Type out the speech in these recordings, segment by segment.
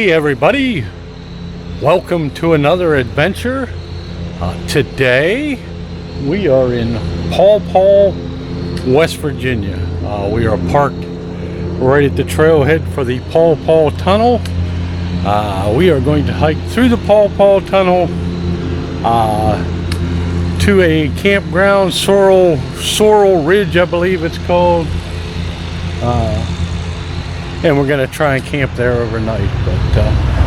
Hey everybody, welcome to another adventure. Today we are in Paw Paw, West Virginia. We are parked right at the trailhead for the Paw Paw Tunnel. We are going to hike through the Paw Paw Tunnel to a campground, Sorrel Ridge, I believe it's called. And we're going to try and camp there overnight. But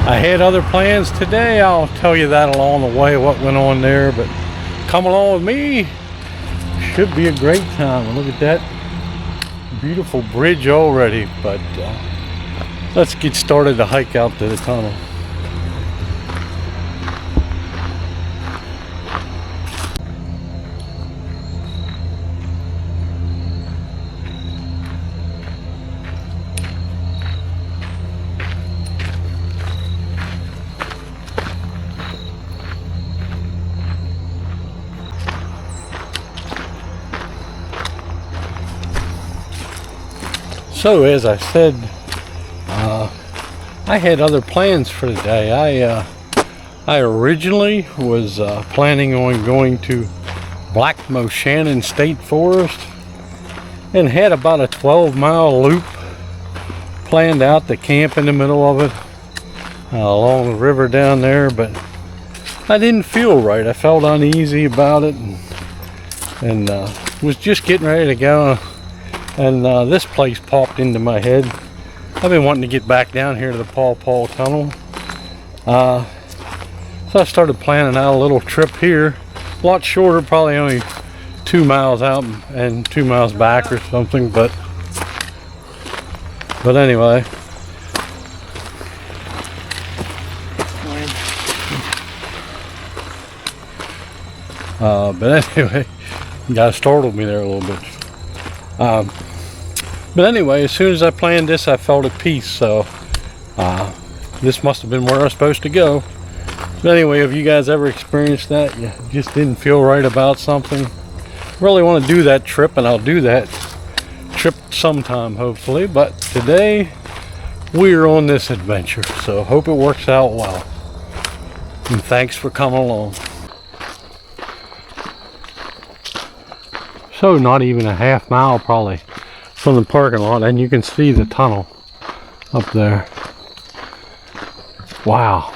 I had other plans today. I'll tell you that along the way, what went on there. But come along with me. Should be a great time. Look at that beautiful bridge already. But let's get started to hike out to the tunnel. So as I said, I had other plans for today. I originally was planning on going to Black Moshannon State Forest and had about a 12-mile loop planned out to camp in the middle of it along the river down there, but I didn't feel right. I felt uneasy about it and was just getting ready to go. And this place popped into my head. I've been wanting to get back down here to the Paw Paw Tunnel. So I started planning out a little trip here. A lot shorter, probably only 2 miles out and 2 miles back or something. But anyway. You guys startled me there a little bit. But anyway, as soon as I planned this, I felt at peace. So this must have been where I was supposed to go. But anyway, have you guys ever experienced that? You just didn't feel right about something? Really want to do that trip, and I'll do that trip sometime, hopefully. But today, we're on this adventure. So hope it works out well. And thanks for coming along. So not even a half mile probably from the parking lot, and you can see the tunnel up there. Wow.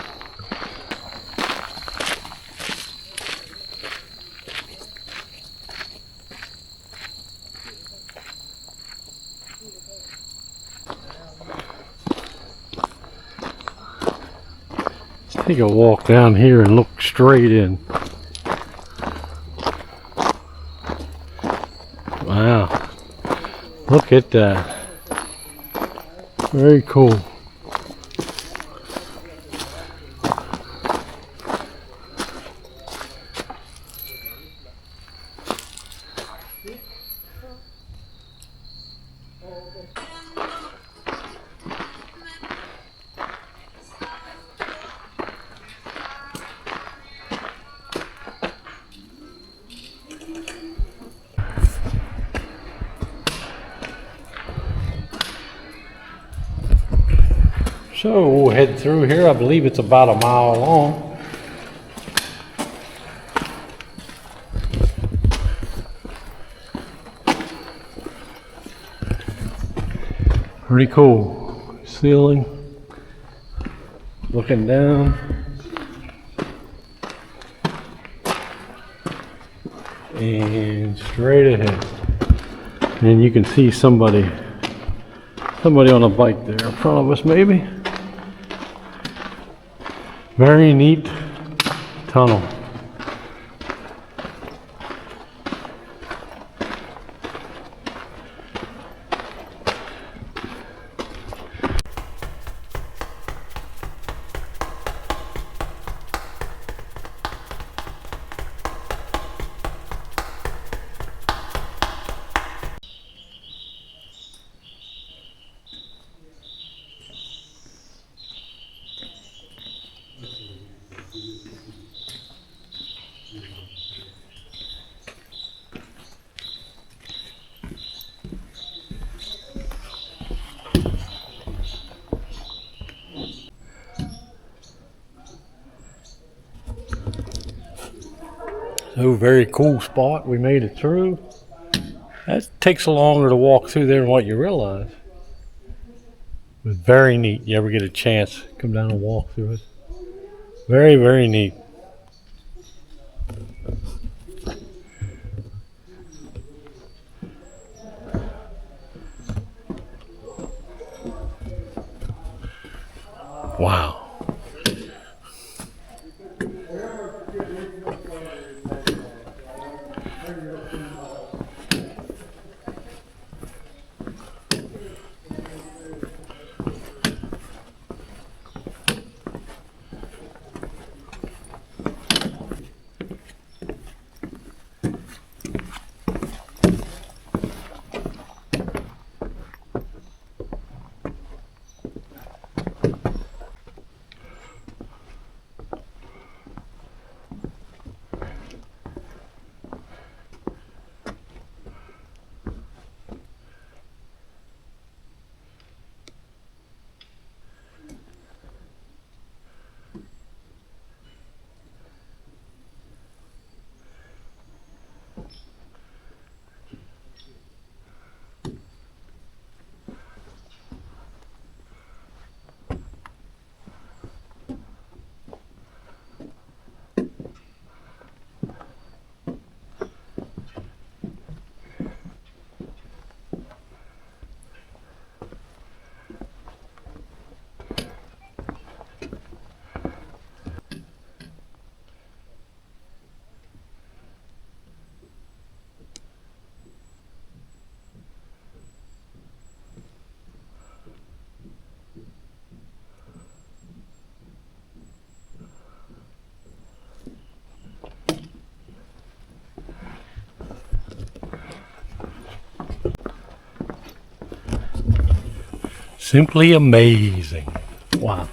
Let's take a walk down here and look straight in. Wow. Look at that. Very cool. So we'll head through here. I believe it's about a mile long. Pretty cool. Ceiling. Looking down. And straight ahead. And you can see somebody on a bike there in front of us maybe. Very neat tunnel. Oh, very cool spot. We made it through. That takes longer to walk through there than what you realize. It was very neat. You ever get a chance, come down and walk through it. Very, very neat. Wow. Simply amazing. Wow.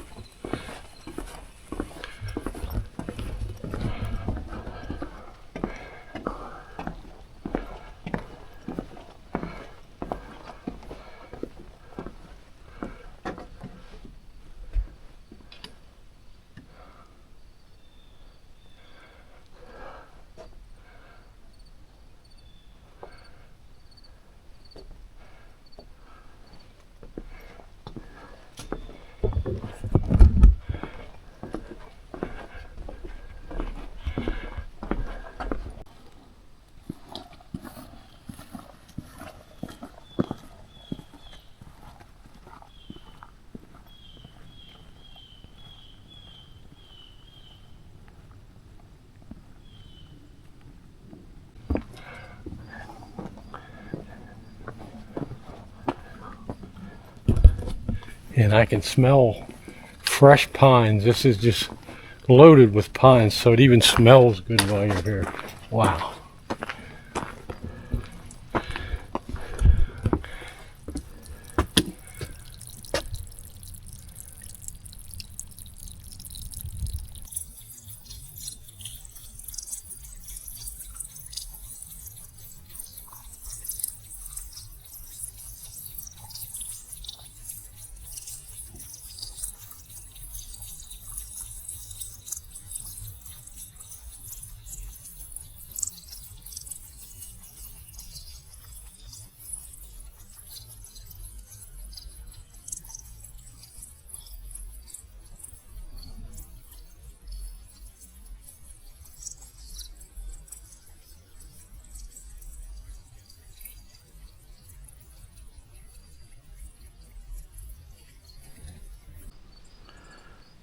And I can smell fresh pines. This is just loaded with pines, so it even smells good while you're here. Wow.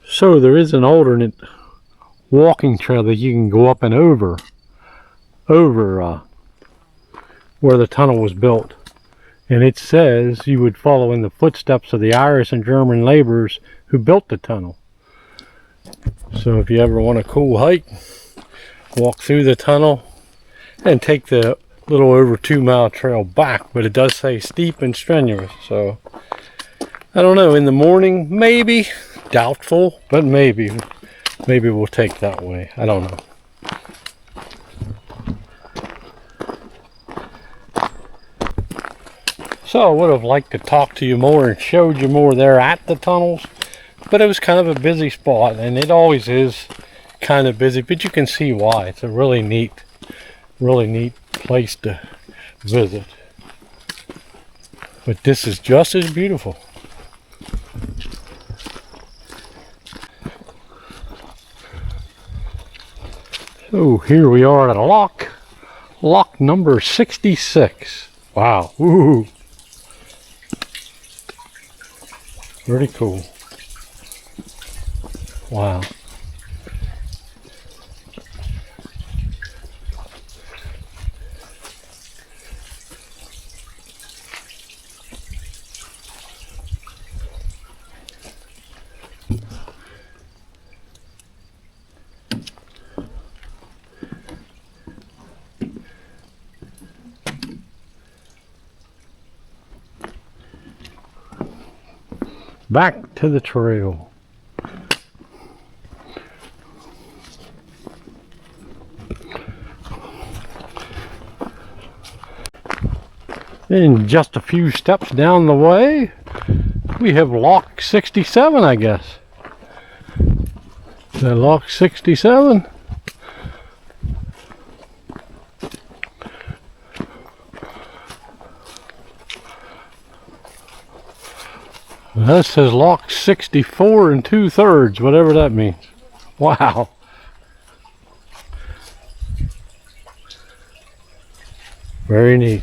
So there is an alternate walking trail that you can go up and over where the tunnel was built. And it says you would follow in the footsteps of the Irish and German laborers who built the tunnel. So if you ever want a cool hike, walk through the tunnel and take the little over 2-mile trail back. But it does say steep and strenuous, so I don't know, in the morning maybe, doubtful, but maybe we'll take that way. I don't know. So I would have liked to talk to you more and showed you more there at the tunnels, but it was kind of a busy spot, and it always is kind of busy, but you can see why. It's a really neat really neat place to visit. But this is just as beautiful. So here we are at a lock number 66. Wow, woohoo! Pretty cool. Wow. Back to the trail. And just a few steps down the way, we have lock 67, I guess. Is that lock 67? That says lock 64 2/3, whatever that means. Wow. Very neat.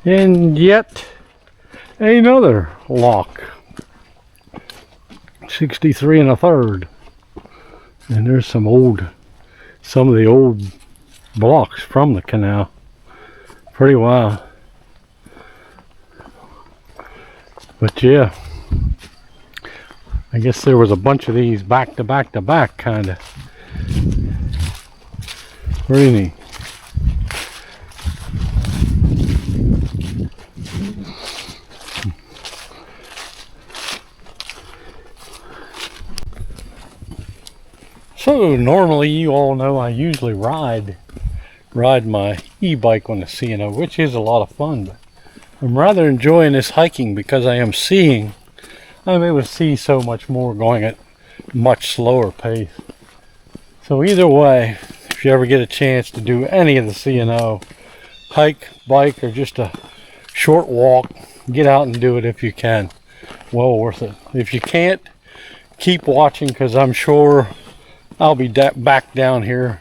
And yet another lock, 63 1/3. And there's some of the old blocks from the canal. Pretty wild. But yeah, I guess there was a bunch of these back to back to back, kind of. Pretty neat. So normally, you all know, I usually ride my e-bike on the C and O, which is a lot of fun, but I'm rather enjoying this hiking because I'm able to see so much more going at much slower pace. So either way, if you ever get a chance to do any of the C and O, hike, bike, or just a short walk, get out and do it if you can. Well worth it. If you can't, keep watching, because I'm sure I'll be back down here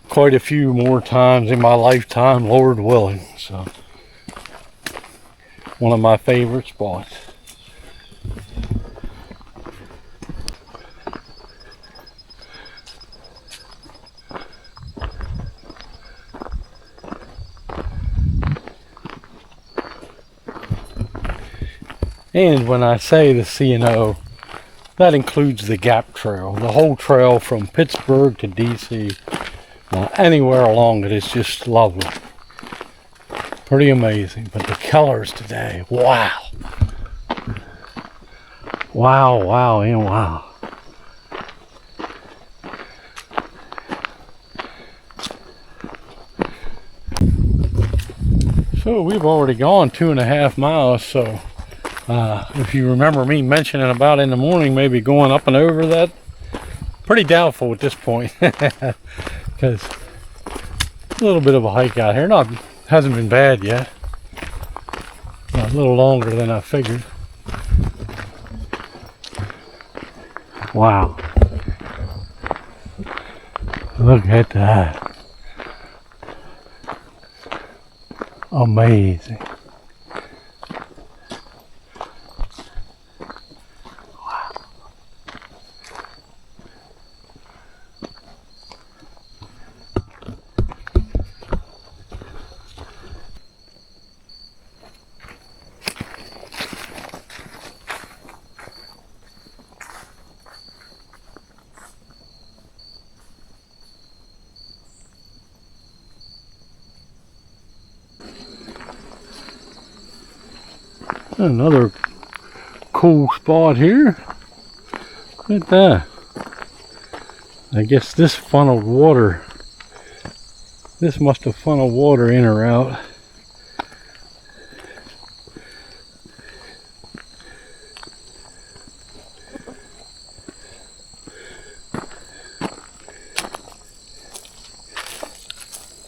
quite a few more times in my lifetime, Lord willing. So, one of my favorite spots. And when I say the C and O, that includes the Gap Trail, the whole trail from Pittsburgh to DC. Anywhere along it is just lovely. Pretty amazing. But the colors today, wow. Wow, wow, and wow. So we've already gone 2.5 miles, so if you remember me mentioning about in the morning maybe going up and over that, pretty doubtful at this point. Because a little bit of a hike out here. Hasn't been bad yet. A little longer than I figured. Wow. Look at that. Another cool spot here. Look at that. I guess this funneled water. This must have funneled water in or out.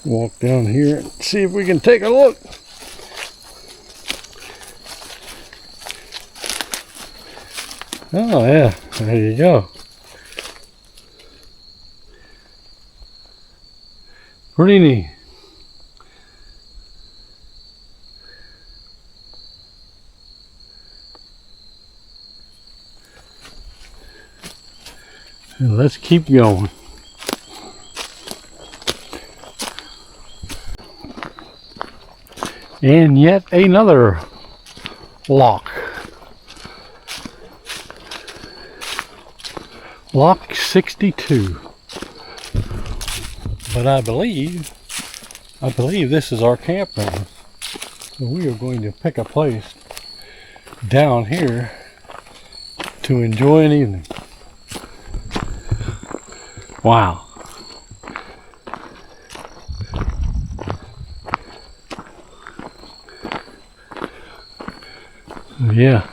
Walk down here and see if we can take a look. Oh yeah, there you go. Pretty neat. And let's keep going. And yet another lock. Lock 62. But I believe this is our campground. So we are going to pick a place down here to enjoy an evening. Wow. Yeah.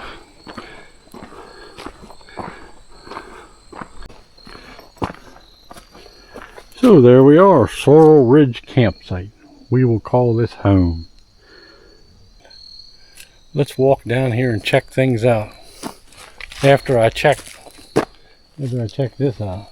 So there we are, Sorrel Ridge Campsite. We will call this home. Let's walk down here and check things out. After I check this out.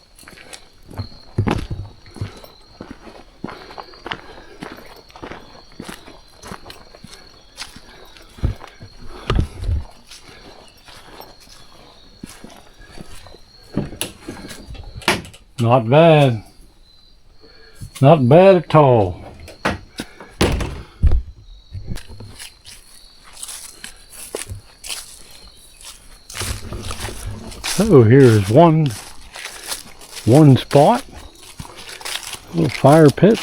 Not bad. Not bad at all. So here's one spot. A little fire pit.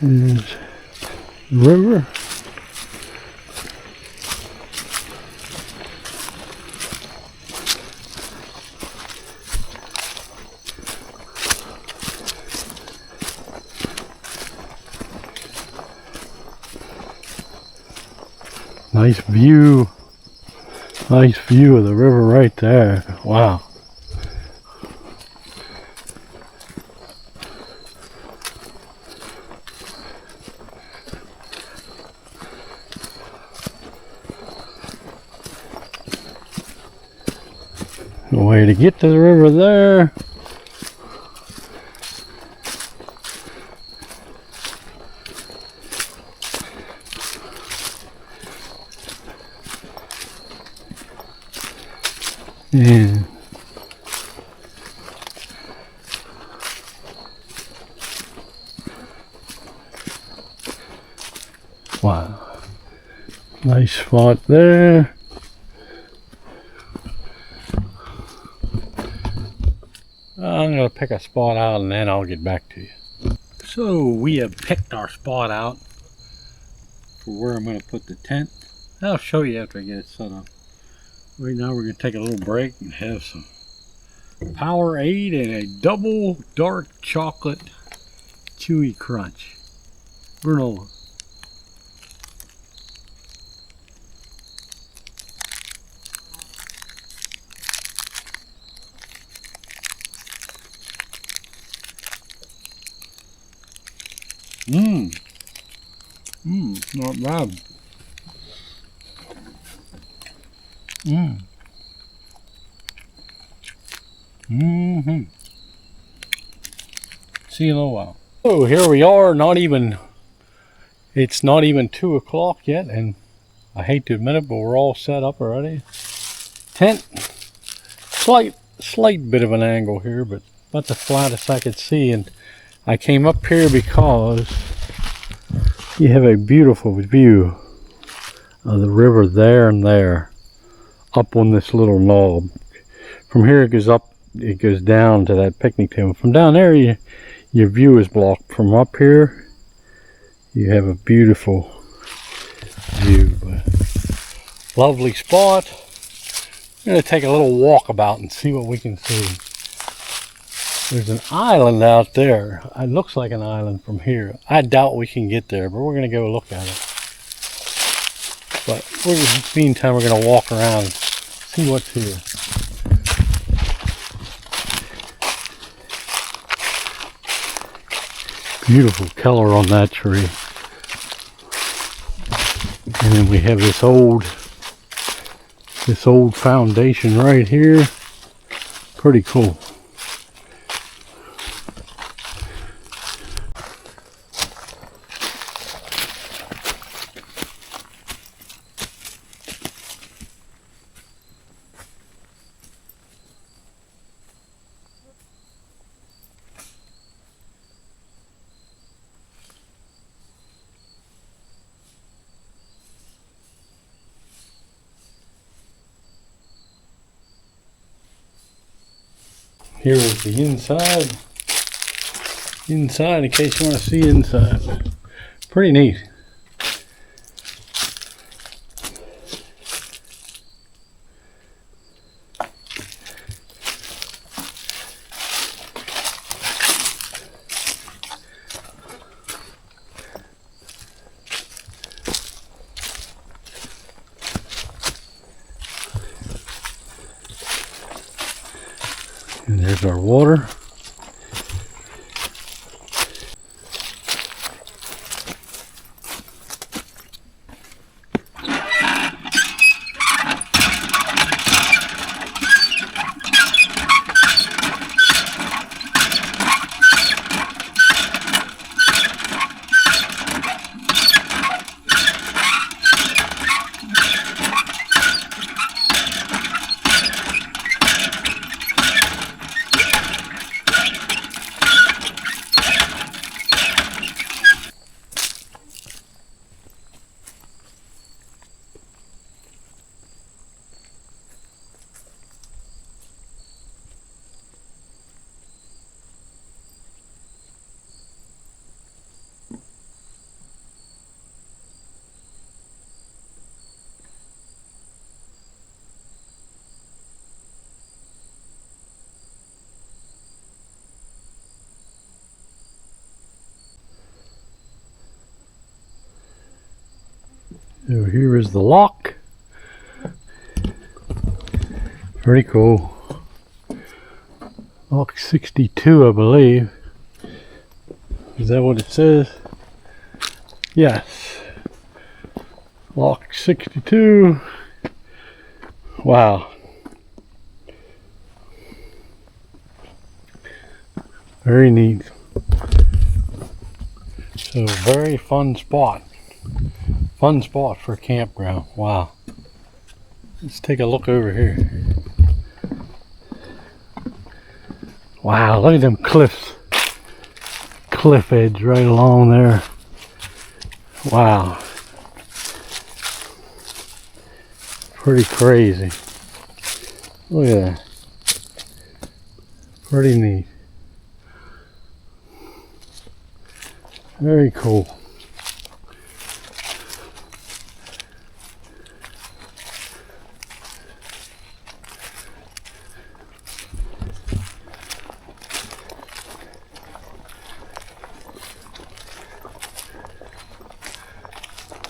There's the river. Nice view of the river right there. Wow. The way to get to the river there. And wow, nice spot there. I'm going to pick a spot out and then I'll get back to you. So we have picked our spot out for where I'm going to put the tent. I'll show you after I get it set up. Right now we're going to take a little break and have some Powerade and a double dark chocolate chewy crunch granola. Not bad. See you in a little while. So here we are, it's not even 2 o'clock yet, and I hate to admit it, but we're all set up already. Tent, slight bit of an angle here, but about the flattest I could see, and I came up here because you have a beautiful view of the river there and there, up on this little knob. From here it goes up, it goes down to that picnic table. From down there, your view is blocked. From up here, you have a beautiful view. Lovely spot. I'm going to take a little walk about and see what we can see. There's an island out there. It looks like an island from here. I doubt we can get there, but we're going to go look at it. But in the meantime, we're going to walk around and see what's here. Beautiful color on that tree. And then we have this old foundation right here. Pretty cool. Here is the inside. Inside, in case you want to see inside. Pretty neat. And there's our water. So here is the lock. Pretty cool. Lock 62, I believe. Is that what it says? Yes. Lock 62. Wow. Very neat. So very fun spot. Fun spot for a campground. Wow. Let's take a look over here. Wow, look at them cliffs. Cliff edge right along there. Wow. Pretty crazy. Look at that. Pretty neat. Very cool.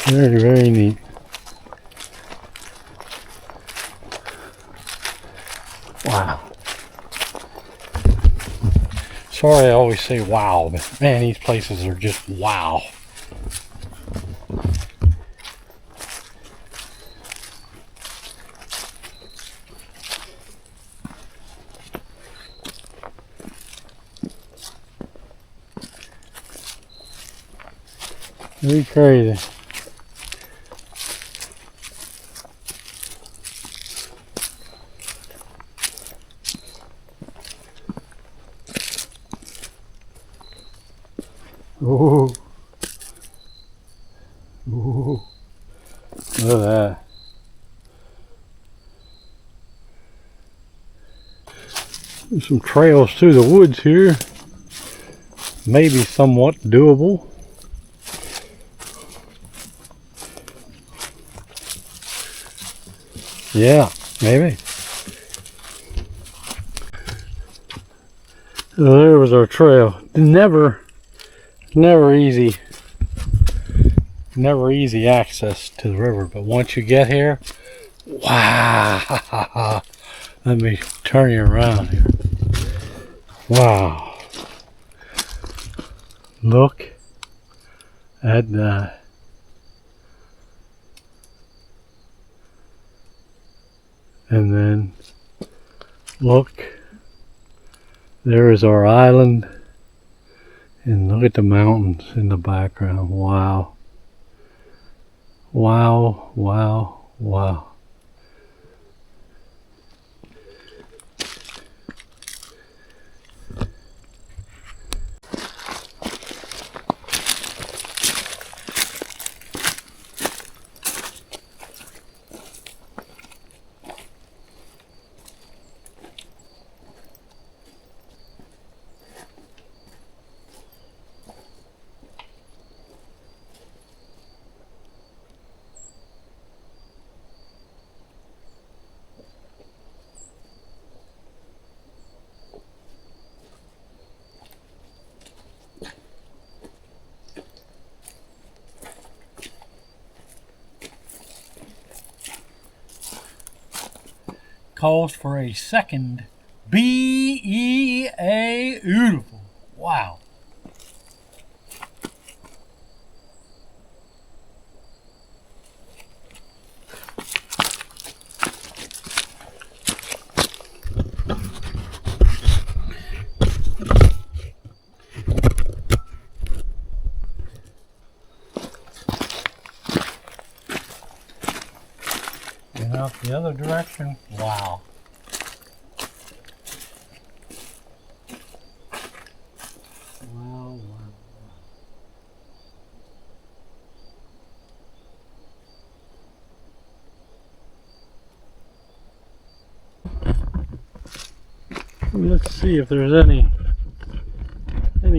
Very, very neat. Wow. Sorry I always say wow, but man, these places are just wow. Very crazy. Ooh. Ooh. Look Look at that. There's some trails through the woods here. Maybe somewhat doable. Yeah, maybe. So there was our trail. Never easy access to the river, but once you get here, wow. Let me turn you around here. Wow. Look at that. And then look, there is our island, and look at the mountains in the background. Wow. Wow, wow, wow. Calls for a second BEA beautiful. Wow. And out the other direction, wow. Wow, wow. Let's see if there's any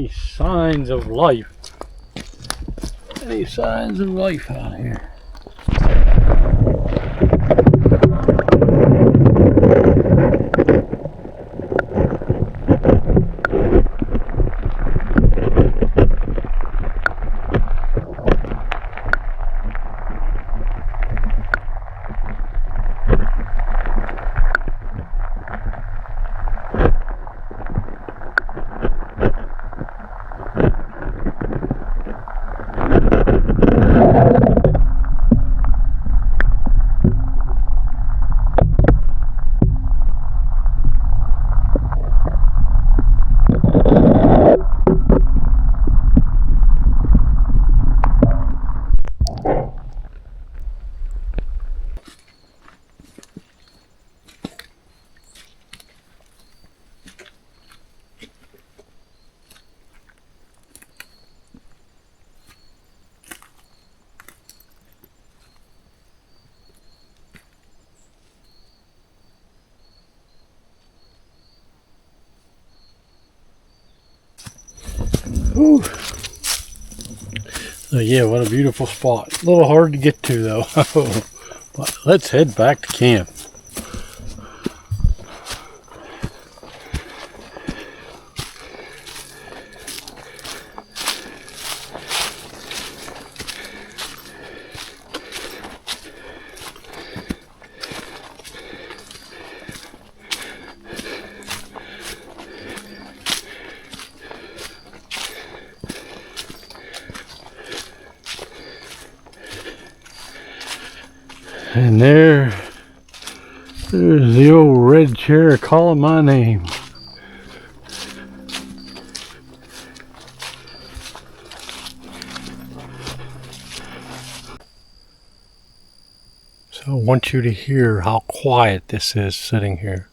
signs of life. Any signs of life out here? Whew. So yeah, what a beautiful spot. A little hard to get to though. But let's head back to camp. And there's the old red chair calling my name. So I want you to hear how quiet this is sitting here.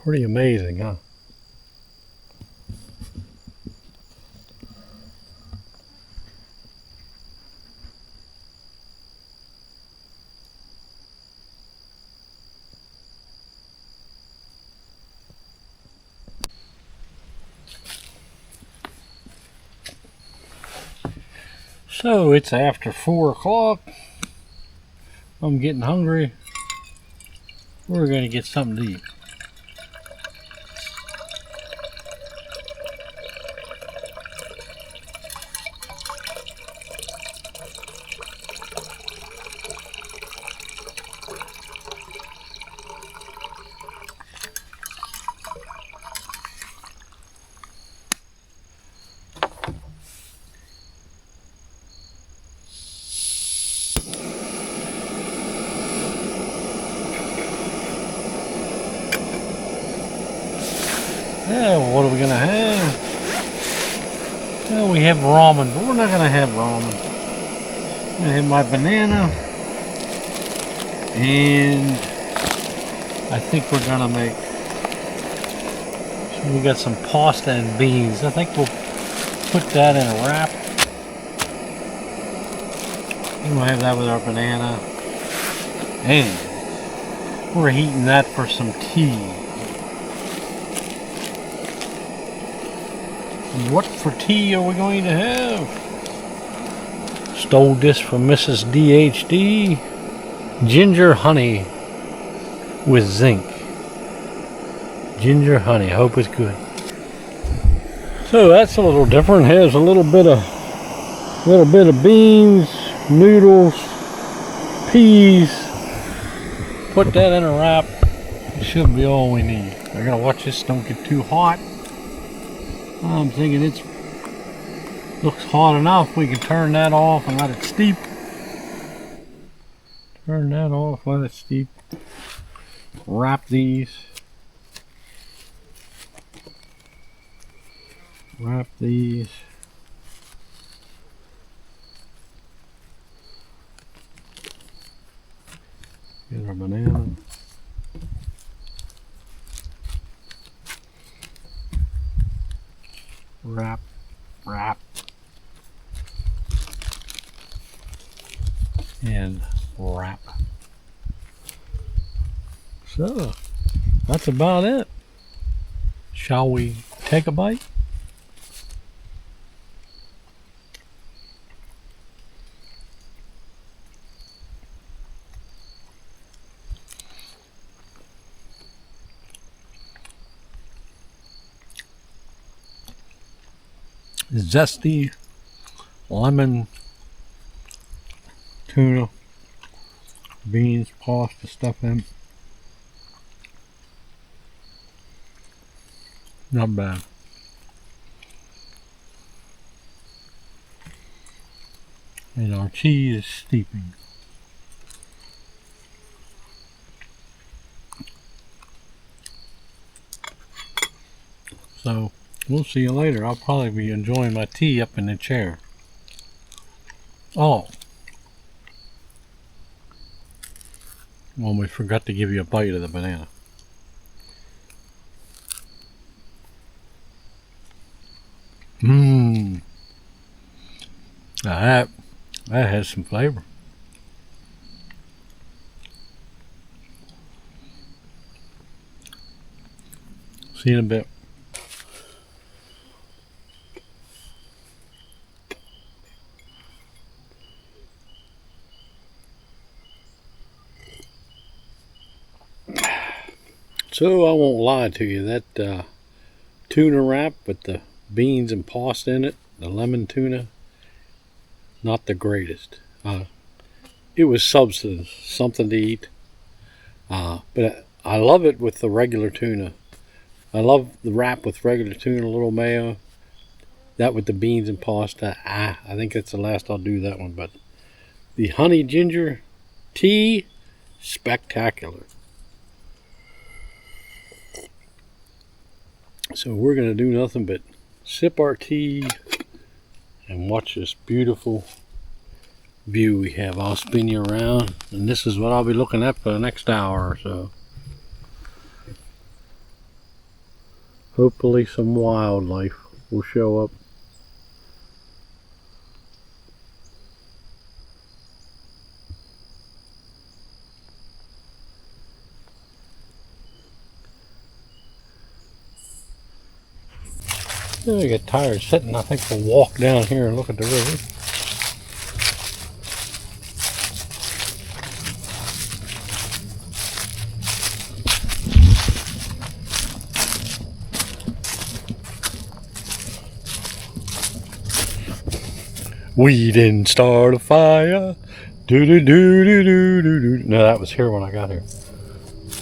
Pretty amazing, huh? So it's after 4 o'clock. I'm getting hungry. We're gonna get something to eat. Yeah, well, what are we gonna have? Well, we have ramen, but we're not gonna have ramen. I'm gonna have my banana, and I think we're gonna make. So we got some pasta and beans. I think we'll put that in a wrap. And we'll have that with our banana, and we're heating that for some tea. What for tea are we going to have? Stole this from Mrs. DHD. Ginger honey with zinc. Ginger honey. I hope it's good. So that's a little different. Has a little bit of beans, noodles, peas. Put that in a wrap. It should be all we need. I gotta watch this don't get too hot. I'm thinking it looks hot enough. We can turn that off and let it steep. Turn that off, let it steep. Wrap these. Wrap these. Get our banana. Wrap, wrap, and wrap. So, that's about it. Shall we take a bite? Zesty lemon tuna, beans, pasta, stuff in. Not bad. And our cheese is steeping. So we'll see you later. I'll probably be enjoying my tea up in the chair. Oh, well, we forgot to give you a bite of the banana. Mmm. Now that has some flavor. See you in a bit. So I won't lie to you, that tuna wrap with the beans and pasta in it, the lemon tuna, not the greatest. It was substance, something to eat. But I love it with the regular tuna. I love the wrap with regular tuna, a little mayo. That with the beans and pasta, I think that's the last I'll do that one. But the honey ginger tea, spectacular. So we're going to do nothing but sip our tea and watch this beautiful view we have. I'll spin you around, and this is what I'll be looking at for the next hour or so. Hopefully some wildlife will show up. I get tired sitting. I think we'll walk down here and look at the river. We didn't start a fire. Do do do do do do do. No, that was here when I got here.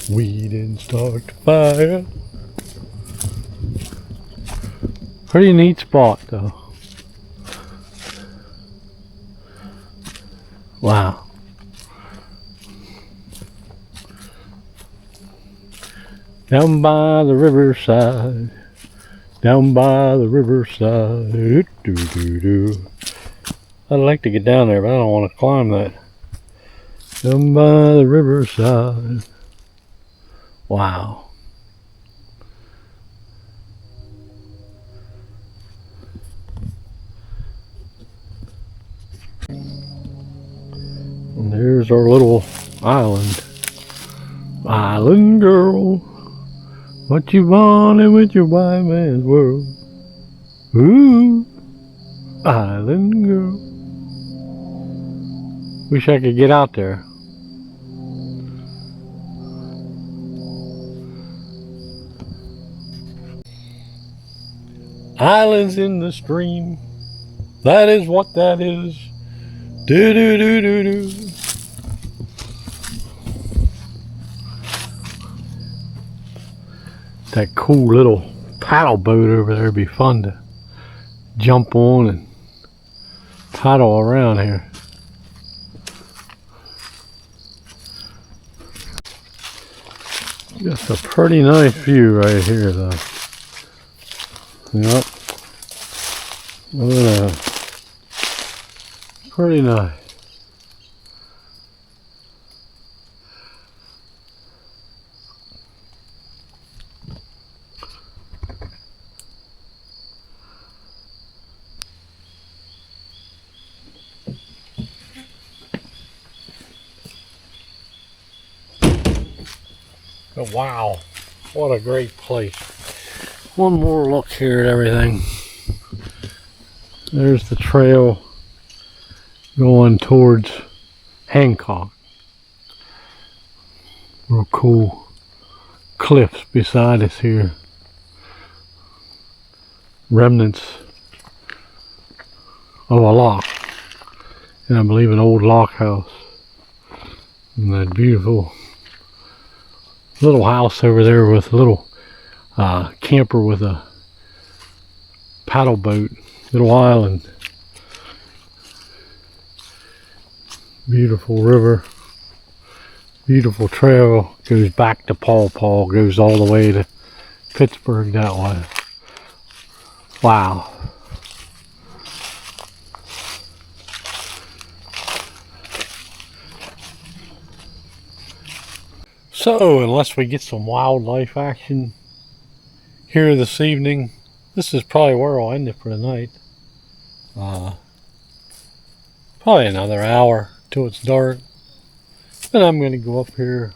We didn't start the fire. Pretty neat spot though. Wow. Down by the riverside. Down by the riverside. Do do do do. I'd like to get down there, but I don't want to climb that. Down by the riverside. Wow. And there's our little island. Island girl, what you wanted with your white man's world? Ooh, island girl. Wish I could get out there. Islands in the stream. That is what that is. Do do do do do. That cool little paddle boat over there would be fun to jump on and paddle around here. Just a pretty nice view right here though. Yep. Pretty nice. Oh, wow, what a great place. One more look here at everything. There's the trail going towards Hancock. Real cool cliffs beside us here. Remnants of a lock. And I believe an old lock house. And that beautiful little house over there with a little camper with a paddle boat, little island. Beautiful river, beautiful trail, goes back to Paw Paw, goes all the way to Pittsburgh that way. Wow. So, unless we get some wildlife action here this evening, this is probably where I'll end it for the night. Probably another hour till it's dark. Then I'm going to go up here,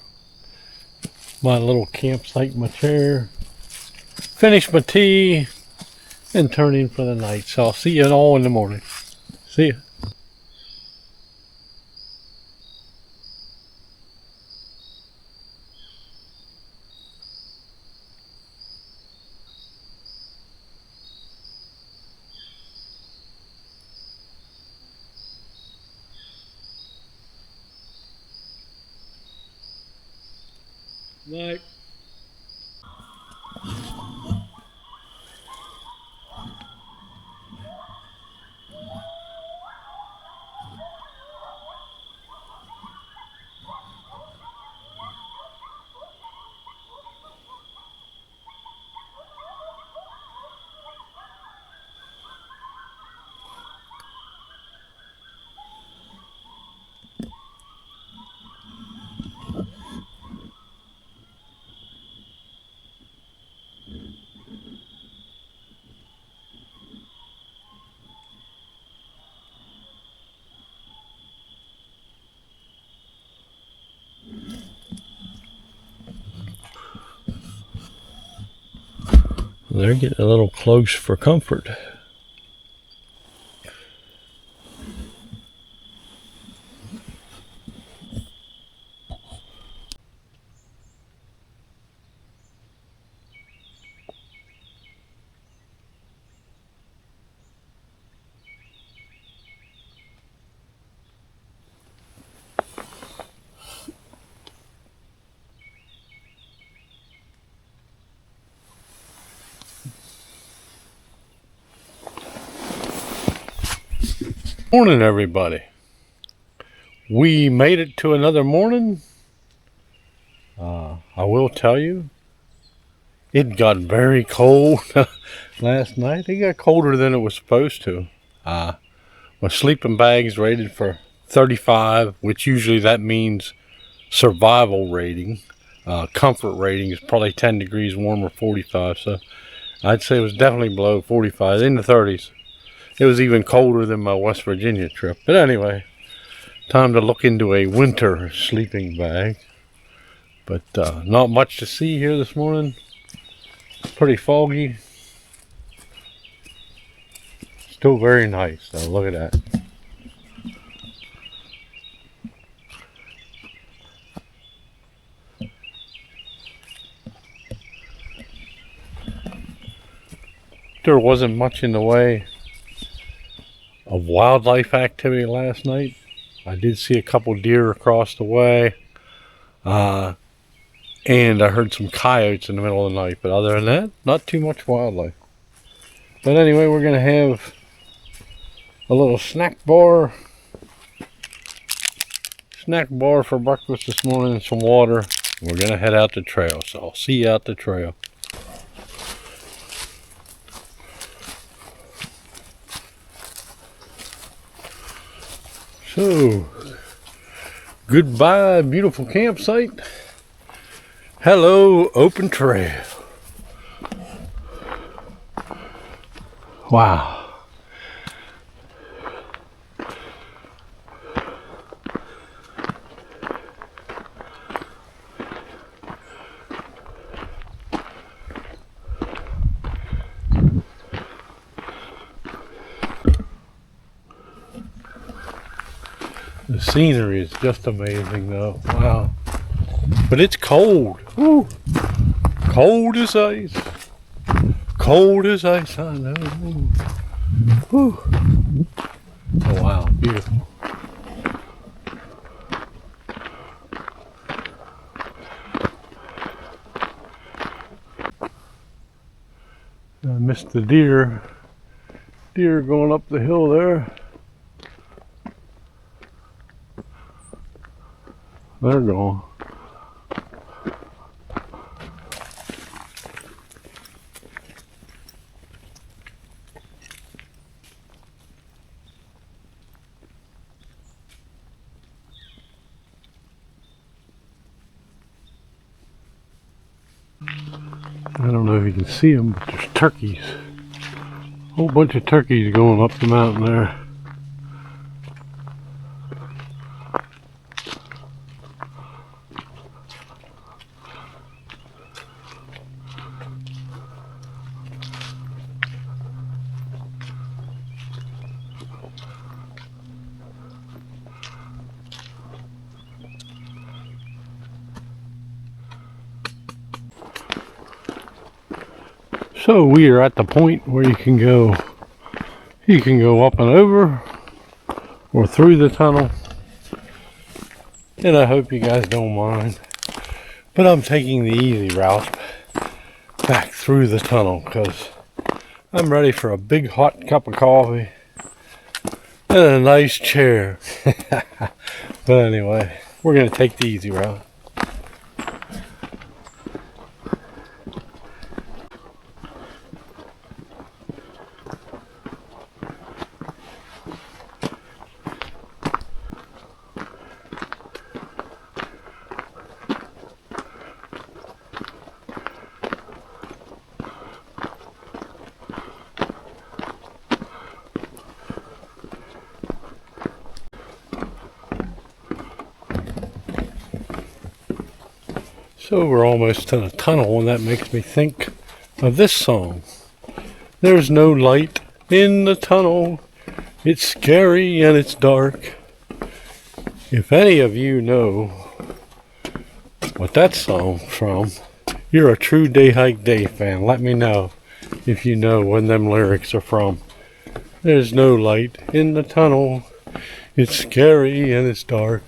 my little campsite, my chair, finish my tea, and turn in for the night. So I'll see you all in the morning. See ya. Night. They're getting a little close for comfort. Morning, everybody. We made it to another morning. I will tell you, it got very cold last night. It got colder than it was supposed to. My sleeping bag's rated for 35, which usually that means survival rating. Comfort rating is probably 10 degrees warmer, 45. So I'd say it was definitely below 45, in the 30s. It was even colder than my West Virginia trip. But anyway, time to look into a winter sleeping bag. But not much to see here this morning. Pretty foggy. Still very nice though. Look at that. There wasn't much in the way of wildlife activity last night. I did see a couple deer across the way, and I heard some coyotes in the middle of the night, but other than that, not too much wildlife. But anyway, we're gonna have a little snack bar for breakfast this morning and some water. We're gonna head out the trail, so I'll see you out the trail. So, goodbye, beautiful campsite. Hello, open trail. Wow. The scenery is just amazing though. Wow. But it's cold. Woo. Cold as ice. Cold as ice, I know. Woo. Oh wow, beautiful. I missed the deer. Deer going up the hill there. They're gone. I don't know if you can see them, but there's turkeys. A whole bunch of turkeys going up the mountain there. So we are at the point where you can go up and over or through the tunnel, and I hope you guys don't mind, but I'm taking the easy route back through the tunnel because I'm ready for a big hot cup of coffee and a nice chair. But anyway, we're gonna take the easy route. So we're almost to the tunnel, and that makes me think of this song. There's no light in the tunnel. It's scary and it's dark. If any of you know what that song's from, you're a true Day Hike Day fan. Let me know if you know when them lyrics are from. There's no light in the tunnel. It's scary and it's dark.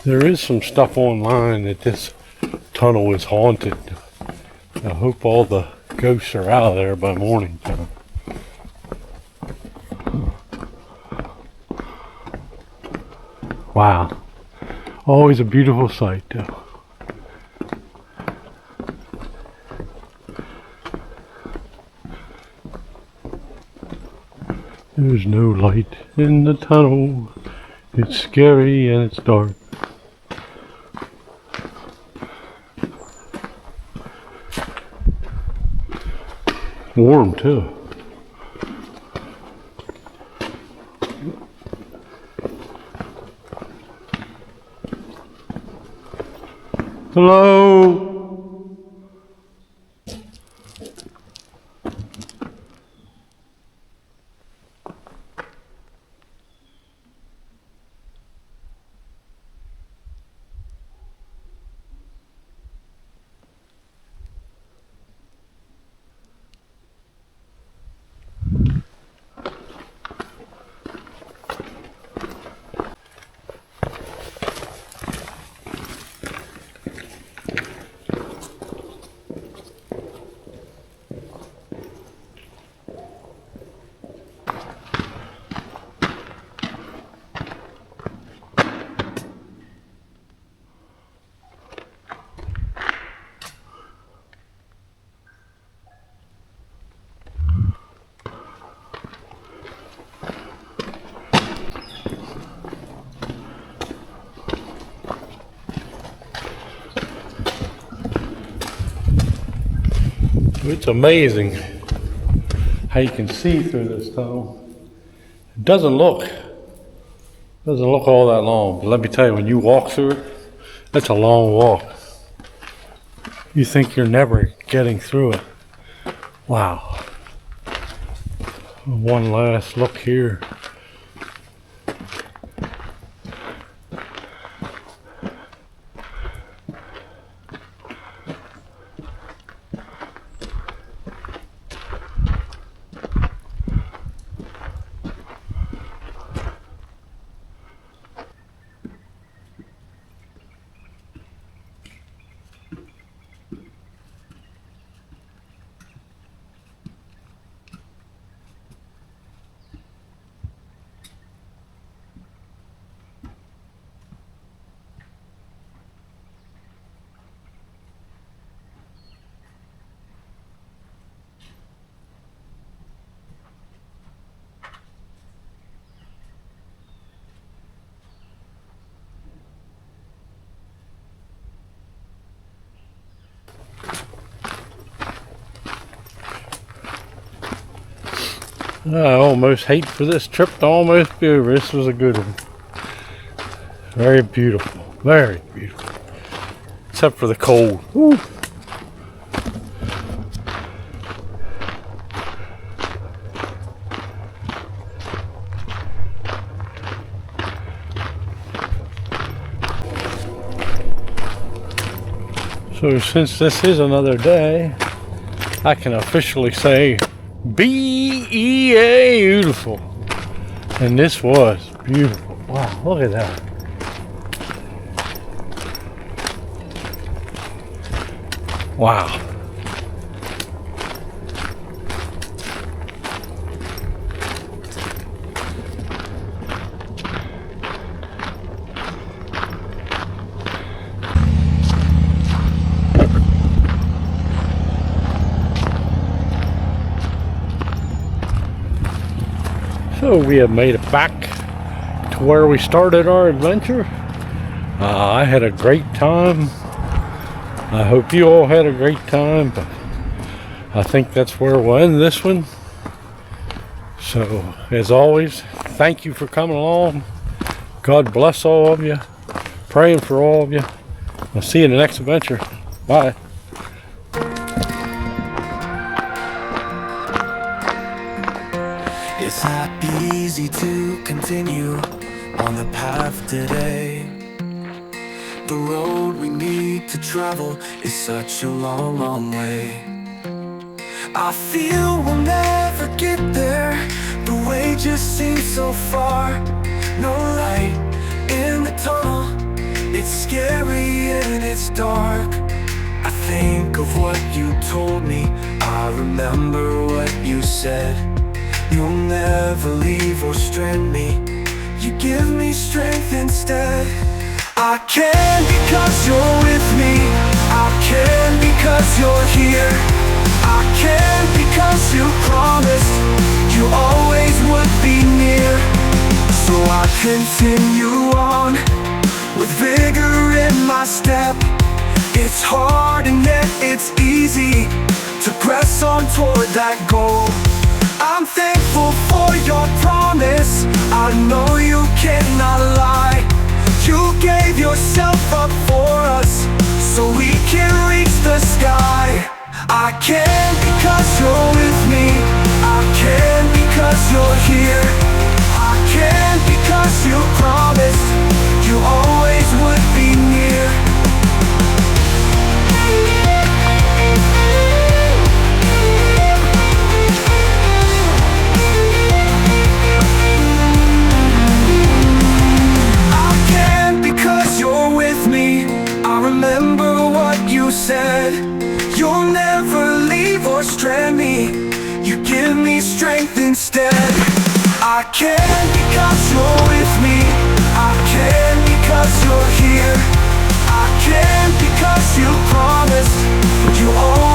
There is some stuff online that this tunnel is haunted. I hope all the ghosts are out of there by morning time. Wow. Always a beautiful sight though. There's no light in the tunnel. It's scary and it's dark. Warm too. Hello. It's amazing how you can see through this tunnel. It doesn't look all that long, but let me tell you, when you walk through it, that's a long walk. You think you're never getting through it. Wow. One last look here. I almost hate for this trip to almost be over. This was a good one. Very beautiful. Very beautiful. Except for the cold. Woo. So since this is another day, I can officially say beautiful. And this was beautiful. Wow, look at that. Wow. So we have made it back to where we started our adventure. I had a great time. I hope you all had a great time, but I think that's where we'll end this one. So as always, thank you for coming along. God bless all of you. praying for all of you. I'll see you in the next adventure. Bye. It's not easy to continue on the path today. The road we need to travel is such a long, long way. I feel we'll never get there. The way just seems so far. No light in the tunnel. It's scary and it's dark. I think of what you told me. I remember what you said. You'll never leave or strand me. You give me strength instead. I can because you're with me. I can because you're here. I can because you promised you always would be near. So I continue on with vigor in my step. It's hard and yet it's easy to press on toward that goal. I'm thankful for your promise. I know you cannot lie. You gave yourself up for us so we can reach the sky. I can because you're with me. I can because you're here. I can because you promised you always would be near. I can because you're with me. I remember what you said. You'll never leave or strand me. You give me strength instead. I can because you're with me. I can because you're here. I can because you promised you always